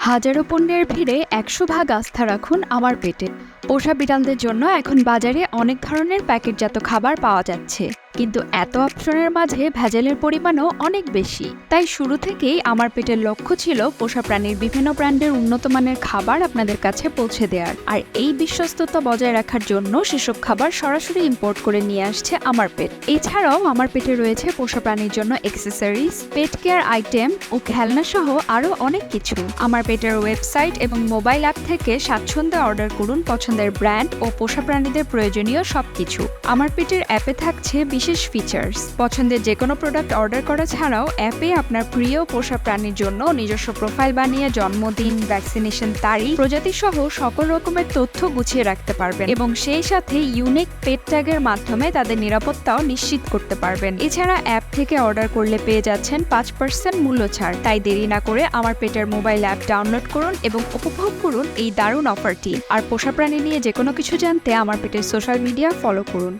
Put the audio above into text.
হাজারো পণ্যের ভিড়ে ১০০ ভাগ আস্থা রাখুন আমার পেটে। পোষা বিড়ালদের জন্য এখন বাজারে অনেক ধরনের প্যাকেটজাত খাবার পাওয়া যাচ্ছে, কিন্তু এত অপশনের মাঝে ভেজালের পরিমাণও অনেক বেশি। তাই শুরু থেকেই আমার পেটের লক্ষ্য ছিল পোষা প্রাণীর বিভিন্ন ব্র্যান্ডের উন্নত মানের খাবার আপনাদের কাছে পৌঁছে দেওয়ার। আর এই বিশ্বস্ততা বজায় রাখার জন্য সেসব খাবার সরাসরি ইম্পোর্ট করে নিয়ে আসছে আমার পেট। এছাড়াও আমার পেটে রয়েছে পোষা প্রাণীর জন্য অ্যাক্সেসরিজ, পেট কেয়ার আইটেম ও খেলনা সহ আরও অনেক কিছু। আমার পেটের ওয়েবসাইট এবং মোবাইল অ্যাপ থেকে স্বাচ্ছন্দ্যে অর্ডার করুন পছন্দের ব্র্যান্ড ও পোষা প্রাণীদের প্রয়োজনীয় সবকিছু। আমার পেটের অ্যাপে থাকছে বিশেষ ফিচার্স। পছন্দের যে কোনো প্রোডাক্ট অর্ডার করা ছাড়াও অ্যাপে আপনার প্রিয় পোষা প্রাণীর জন্য নিজস্ব প্রোফাইল বানিয়ে জন্মদিন, ভ্যাকসিনেশন তারিখ, প্রজাতি সহ সকল রকমের তথ্য গুছিয়ে রাখতে পারবেন এবং সেই সাথে ইউনিক পেট ট্যাগের মাধ্যমে তাদের নিরাপত্তাও নিশ্চিত করতে পারবেন। এছাড়া অ্যাপ থেকে অর্ডার করলে পেয়ে যাচ্ছেন 5% মূল্য ছাড়। তাই দেরি না করে আমার পেটের মোবাইল অ্যাপ ডাউনলোড করুন এবং উপভোগ করুন এই দারুণ অফারটি। আর পোষা প্রাণী নিয়ে যে কোনো কিছু জানতে আমার পেটের সোশ্যাল মিডিয়া ফলো করুন।